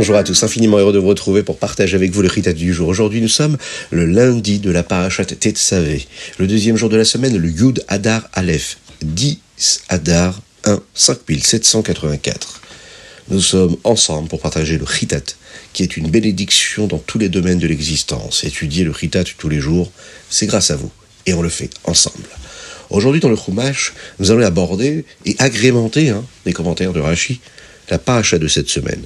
Bonjour à tous, infiniment heureux de vous retrouver pour partager avec vous le Ritat du jour. Aujourd'hui, nous sommes le lundi de la Parashat Tetzavé, le deuxième jour de la semaine, le Yud Adar Aleph, 10 Adar 1, 5784. Nous sommes ensemble pour partager le Ritat, qui est une bénédiction dans tous les domaines de l'existence. Étudier le Ritat tous les jours, c'est grâce à vous, et on le fait ensemble. Aujourd'hui, dans le Chumash, nous allons aborder et agrémenter les commentaires de Rashi, la Parashat de cette semaine,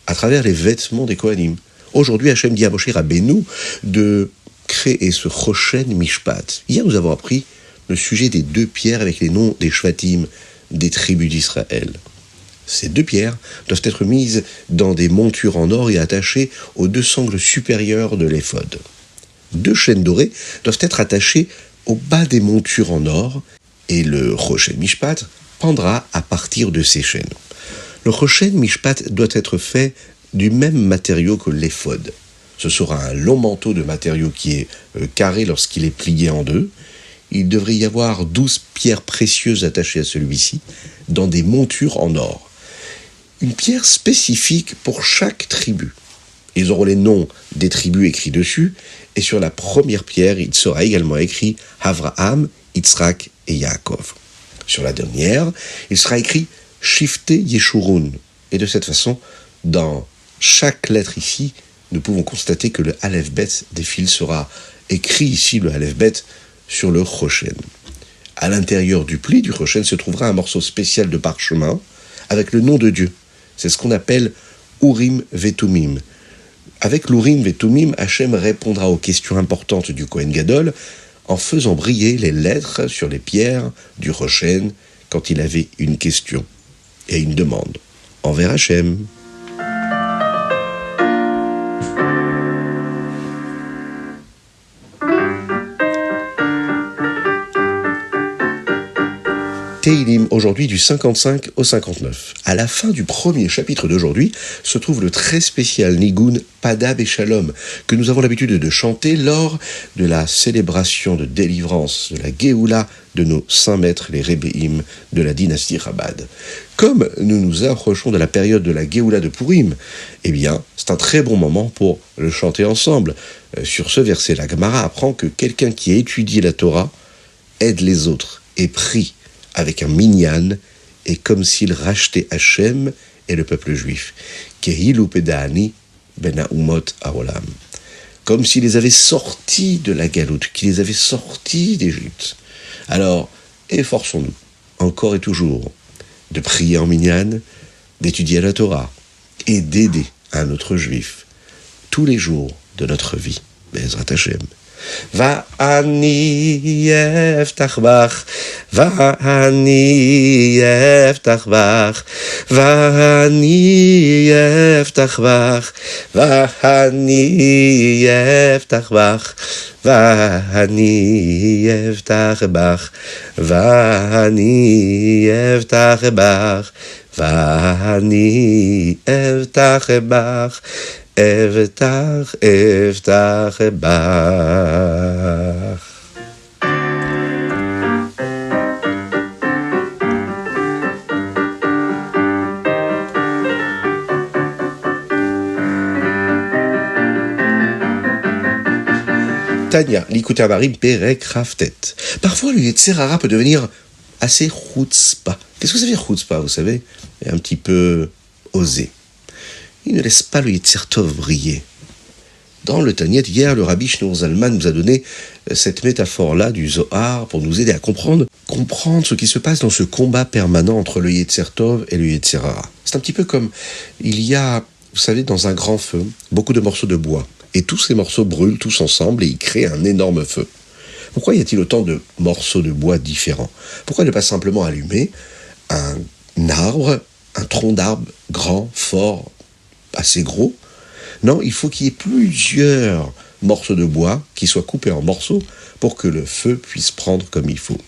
à travers les vêtements des Kohanim. Aujourd'hui, Hachem dit à Moshe Rabbeinu de créer ce Choshen Mishpat. Hier, nous avons appris le sujet des deux pierres avec les noms des Shvatim, des tribus d'Israël. Ces deux pierres doivent être mises dans des montures en or et attachées aux deux sangles supérieurs de l'éphod. Deux chaînes dorées doivent être attachées au bas des montures en or, et le Choshen Mishpat pendra à partir de ces chaînes. Le Choshen Mishpat doit être fait du même matériau que l'éphod. Ce sera un long manteau de matériau qui est carré lorsqu'il est plié en deux. Il devrait y avoir 12 pierres précieuses attachées à celui-ci, dans des montures en or. Une pierre spécifique pour chaque tribu. Ils auront les noms des tribus écrits dessus, et sur la première pierre, il sera également écrit Avraham, Yitzhak et Yaakov. Sur la dernière, il sera écrit Shifte Yeshurun. Et de cette façon, dans chaque lettre ici, nous pouvons constater que le Aleph Bet des fils sera écrit ici, le Aleph Bet, sur le Choshen. À l'intérieur du pli du Choshen se trouvera un morceau spécial de parchemin avec le nom de Dieu. C'est ce qu'on appelle Urim Vetumim. Avec l'Urim Vetumim, Hachem répondra aux questions importantes du Kohen Gadol en faisant briller les lettres sur les pierres du Choshen quand il avait une question et une demande envers Hachem. Teilim, aujourd'hui du 55 au 59. À la fin du premier chapitre d'aujourd'hui se trouve le très spécial Nigun Padab et Shalom que nous avons l'habitude de chanter lors de la célébration de délivrance de la Géoula de nos saints maîtres, les Rebbeim de la dynastie Chabad. Comme nous nous approchons de la période de la Géoula de Purim, eh bien, c'est un très bon moment pour le chanter ensemble. Sur ce verset, la Gemara apprend que quelqu'un qui a étudié la Torah aide les autres et prie avec un minyan, et comme s'il rachetait Hachem et le peuple juif. Kehilu pedani ben haumot haolam. Comme s'il les avait sortis de la galoute, qu'il les avait sortis d'Égypte. Alors, efforçons-nous, encore et toujours, de prier en minyan, d'étudier la Torah, et d'aider un autre juif, tous les jours de notre vie. Be'ezrat Hashem. ואני אפתח בך, ואני אפתח בך, ואני אפתח בך, ואני אפתח בך, ואני אפתח בך, ואני אפתח בך, ואני אפתח בך, Evtach, Evtach, Bach. Tania, Likutei Amarim, Perek Raftet. Parfois, le Yetzer Hara peut devenir assez chutzpah. Qu'est-ce que ça veut dire chutzpah, vous savez? Un petit peu osé. Il ne laisse pas le Yetzer Tov briller. Dans le Tanya hier, le Rabbi Shneur Zalman nous a donné cette métaphore-là du Zohar pour nous aider à comprendre ce qui se passe dans ce combat permanent entre le Yetzer Tov et le Yetzer Hara. C'est un petit peu comme il y a, vous savez, dans un grand feu, beaucoup de morceaux de bois. Et tous ces morceaux brûlent tous ensemble et ils créent un énorme feu. Pourquoi y a-t-il autant de morceaux de bois différents? Pourquoi ne pas simplement allumer un arbre, un tronc d'arbre grand, fort, assez gros? Non, il faut qu'il y ait plusieurs morceaux de bois qui soient coupés en morceaux pour que le feu puisse prendre comme il faut.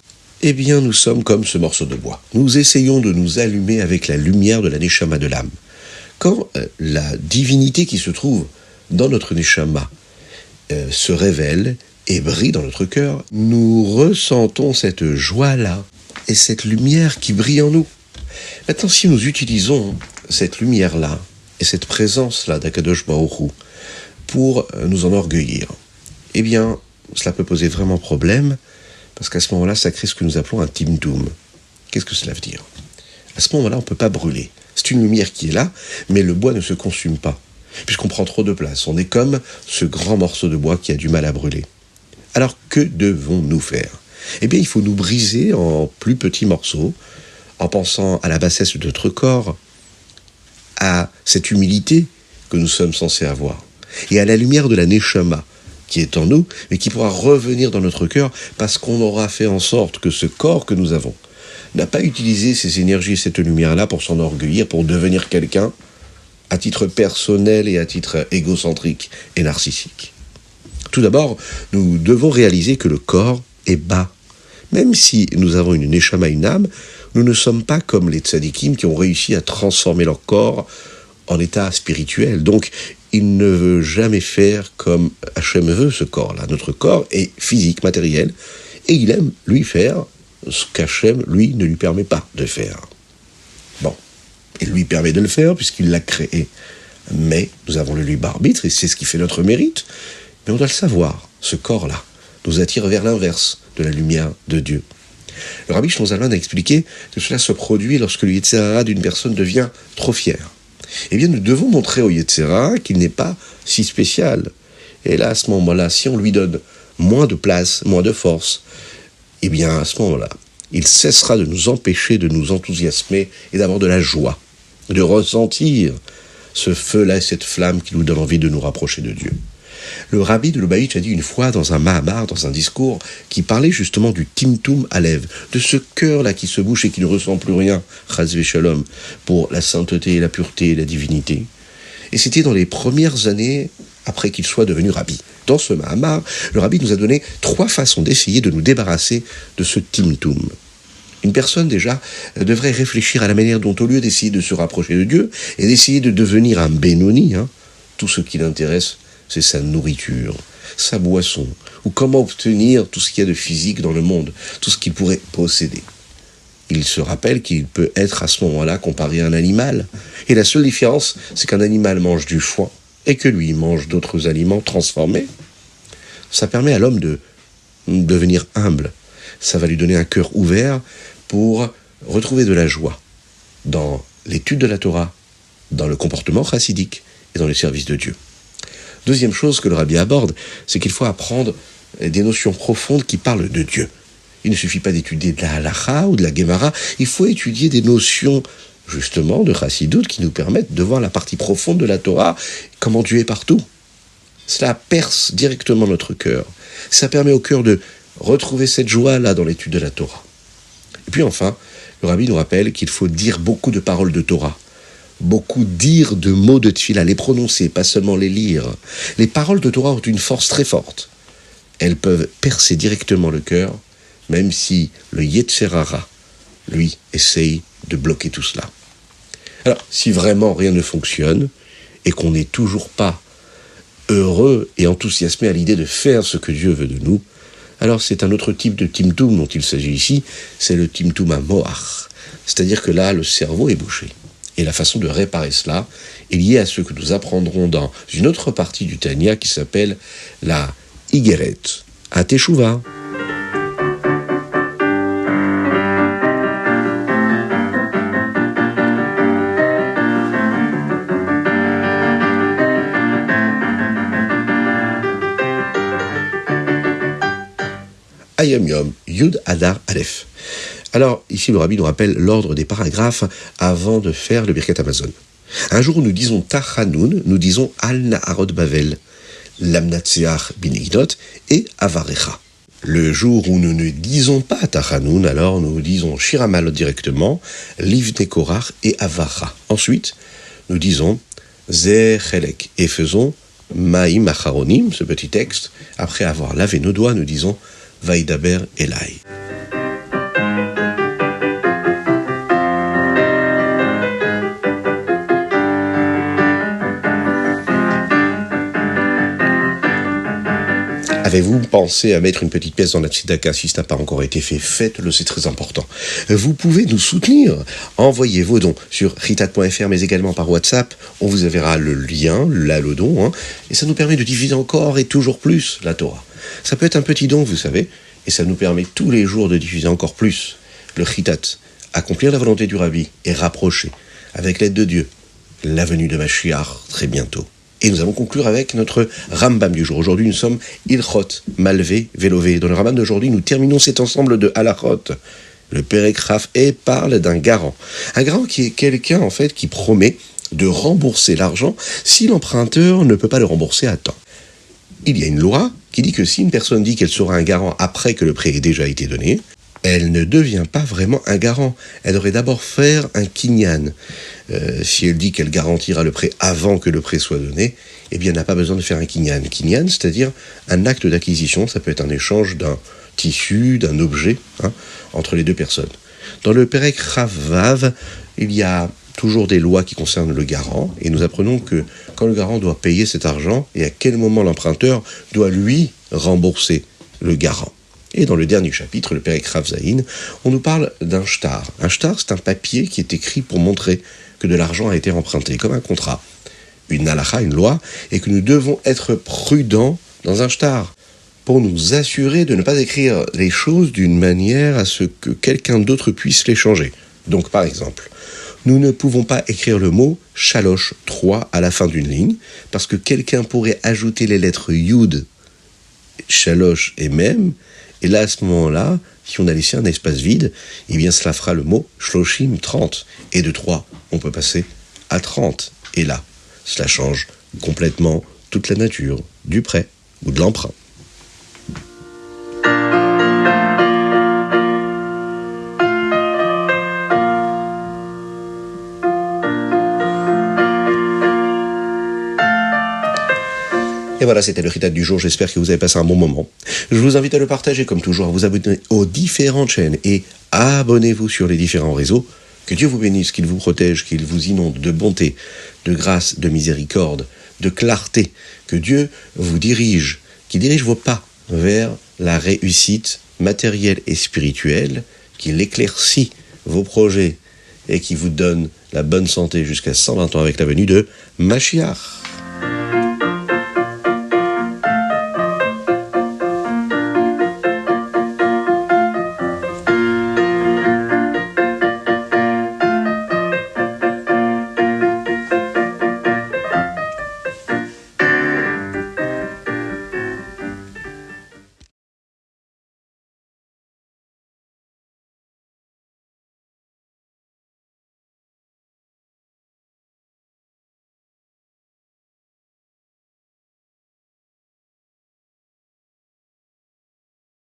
Eh bien, nous sommes comme ce morceau de bois. Nous essayons de nous allumer avec la lumière de la Neshama de l'âme. Quand la divinité qui se trouve dans notre Neshama se révèle et brille dans notre cœur, nous ressentons cette joie-là et cette lumière qui brille en nous. Maintenant, si nous utilisons cette lumière-là et cette présence-là d'Akadosh Baruch Hu pour nous enorgueillir, eh bien, cela peut poser vraiment problème, parce qu'à ce moment-là, ça crée ce que nous appelons un timtum. Qu'est-ce que cela veut dire ? À ce moment-là, on ne peut pas brûler. C'est une lumière qui est là, mais le bois ne se consume pas, puisqu'on prend trop de place. On est comme ce grand morceau de bois qui a du mal à brûler. Alors, que devons-nous faire ? Eh bien, il faut nous briser en plus petits morceaux, en pensant à la bassesse de notre corps, à cette humilité que nous sommes censés avoir, et à la lumière de la Neshama qui est en nous, mais qui pourra revenir dans notre cœur parce qu'on aura fait en sorte que ce corps que nous avons n'a pas utilisé ces énergies et cette lumière-là pour s'enorgueillir, pour devenir quelqu'un à titre personnel et à titre égocentrique et narcissique. Tout d'abord, nous devons réaliser que le corps est bas. Même si nous avons une neshama, une âme, nous ne sommes pas comme les tzadikim qui ont réussi à transformer leur corps en état spirituel. Donc, il ne veut jamais faire comme Hachem veut ce corps-là. Notre corps est physique, matériel, et il aime, lui, faire ce qu'Hachem, lui, ne lui permet pas de faire. Bon, il lui permet de le faire puisqu'il l'a créé. Mais nous avons le libre arbitre, et c'est ce qui fait notre mérite. Mais on doit le savoir, ce corps-là nous attire vers l'inverse de la lumière de Dieu. Le Rabbi Shlomo Zalman a expliqué que cela se produit lorsque le Yetzer Hara d'une personne devient trop fier. Eh bien, nous devons montrer au Yetzer Hara qu'il n'est pas si spécial. Et là, à ce moment-là, si on lui donne moins de place, moins de force, eh bien, à ce moment-là, il cessera de nous empêcher de nous enthousiasmer et d'avoir de la joie, de ressentir ce feu-là et cette flamme qui nous donne envie de nous rapprocher de Dieu. Le rabbi de Lubavitch a dit une fois dans un Mahamar, dans un discours, qui parlait justement du Timtum Alev, de ce cœur-là qui se bouche et qui ne ressent plus rien, Chas v'Shalom, pour la sainteté, la pureté et la divinité. Et c'était dans les premières années après qu'il soit devenu rabbi. Dans ce Mahamar, le rabbi nous a donné 3 façons d'essayer de nous débarrasser de ce Timtum. Une personne, déjà, devrait réfléchir à la manière dont, au lieu d'essayer de se rapprocher de Dieu et d'essayer de devenir un Benoni, tout ce qui l'intéresse, c'est sa nourriture, sa boisson, ou comment obtenir tout ce qu'il y a de physique dans le monde, tout ce qu'il pourrait posséder. Il se rappelle qu'il peut être à ce moment-là comparé à un animal. Et la seule différence, c'est qu'un animal mange du foin et que lui mange d'autres aliments transformés. Ça permet à l'homme de devenir humble. Ça va lui donner un cœur ouvert pour retrouver de la joie dans l'étude de la Torah, dans le comportement chassidique et dans le service de Dieu. Deuxième chose que le rabbi aborde, c'est qu'il faut apprendre des notions profondes qui parlent de Dieu. Il ne suffit pas d'étudier de la halacha ou de la gemara, il faut étudier des notions, justement, de chassidut qui nous permettent de voir la partie profonde de la Torah, comment Dieu est partout. Cela perce directement notre cœur. Ça permet au cœur de retrouver cette joie-là dans l'étude de la Torah. Et puis enfin, le rabbi nous rappelle qu'il faut dire beaucoup de paroles de Torah. Beaucoup dire de mots de tefila, les prononcer, pas seulement les lire. Les paroles de Torah ont une force très forte. Elles peuvent percer directement le cœur, même si le Yetzer Hara, lui, essaye de bloquer tout cela. Alors, si vraiment rien ne fonctionne, et qu'on n'est toujours pas heureux et enthousiasmé à l'idée de faire ce que Dieu veut de nous, alors c'est un autre type de timtum dont il s'agit ici, c'est le timtum ha-moach. C'est-à-dire que là, le cerveau est bouché. Et la façon de réparer cela est liée à ce que nous apprendrons dans une autre partie du Tanya qui s'appelle la Igeret à Teshuvah. Ayom Yom, Yud Adar Aleph. Alors, ici, le rabbi nous rappelle l'ordre des paragraphes avant de faire le Birkat Hamazon. Un jour où nous disons Tachanoun, nous disons Al Naharot Bavel, Lamnatseach Binigdot et Avarecha. Le jour où nous ne disons pas Tachanoun, alors nous disons Shiramalot directement, Livne Korach et Avara. Ensuite, nous disons Ze Chelek et faisons Maïm Acharonim, ce petit texte. Après avoir lavé nos doigts, nous disons Vaidaber Elai. Avez-vous pensé à mettre une petite pièce dans la tzedaka? Si ce n'a pas encore été fait, faites-le, c'est très important. Vous pouvez nous soutenir. Envoyez vos dons sur ritat.fr, mais également par WhatsApp. On vous enverra le lien, là, le don, et ça nous permet de diffuser encore et toujours plus la Torah. Ça peut être un petit don, vous savez, et ça nous permet tous les jours de diffuser encore plus le Ritat, accomplir la volonté du Rabbi et rapprocher, avec l'aide de Dieu, la venue de Mashiach très bientôt. Et nous allons conclure avec notre Rambam du jour. Aujourd'hui, nous sommes Ilchot, Malvé, Vélové. Dans le Rambam d'aujourd'hui, nous terminons cet ensemble de halachot. Le Perek Raf et parle d'un garant. Un garant qui est quelqu'un, en fait, qui promet de rembourser l'argent si l'emprunteur ne peut pas le rembourser à temps. Il y a une loi qui dit que si une personne dit qu'elle sera un garant après que le prêt ait déjà été donné, elle ne devient pas vraiment un garant. Elle devrait d'abord faire un kinyan. Si elle dit qu'elle garantira le prêt avant que le prêt soit donné, eh bien, elle n'a pas besoin de faire un kinyan. Kinyan, c'est-à-dire un acte d'acquisition. Ça peut être un échange d'un tissu, d'un objet, entre les deux personnes. Dans le Perek Ravav, il y a toujours des lois qui concernent le garant, et nous apprenons que quand le garant doit payer cet argent, et à quel moment l'emprunteur doit lui rembourser le garant. Et dans le dernier chapitre, le Perek Rav Zayin, on nous parle d'un shtar. Un shtar, c'est un papier qui est écrit pour montrer que de l'argent a été emprunté, comme un contrat. Une halacha, une loi, et que nous devons être prudents dans un shtar, pour nous assurer de ne pas écrire les choses d'une manière à ce que quelqu'un d'autre puisse les changer. Donc, par exemple, nous ne pouvons pas écrire le mot « shalosh 3 » à la fin d'une ligne, parce que quelqu'un pourrait ajouter les lettres yud, shalosh et même, et là, à ce moment-là, si on a laissé un espace vide, eh bien, cela fera le mot shloshim 30. Et de 3, on peut passer à 30. Et là, cela change complètement toute la nature du prêt ou de l'emprunt. Et voilà, c'était le Ritat du jour, j'espère que vous avez passé un bon moment. Je vous invite à le partager comme toujours, à vous abonner aux différentes chaînes et abonnez-vous sur les différents réseaux. Que Dieu vous bénisse, qu'il vous protège, qu'il vous inonde de bonté, de grâce, de miséricorde, de clarté. Que Dieu vous dirige, qu'il dirige vos pas vers la réussite matérielle et spirituelle, qu'il éclaircit vos projets et qui vous donne la bonne santé jusqu'à 120 ans avec la venue de Mashiach.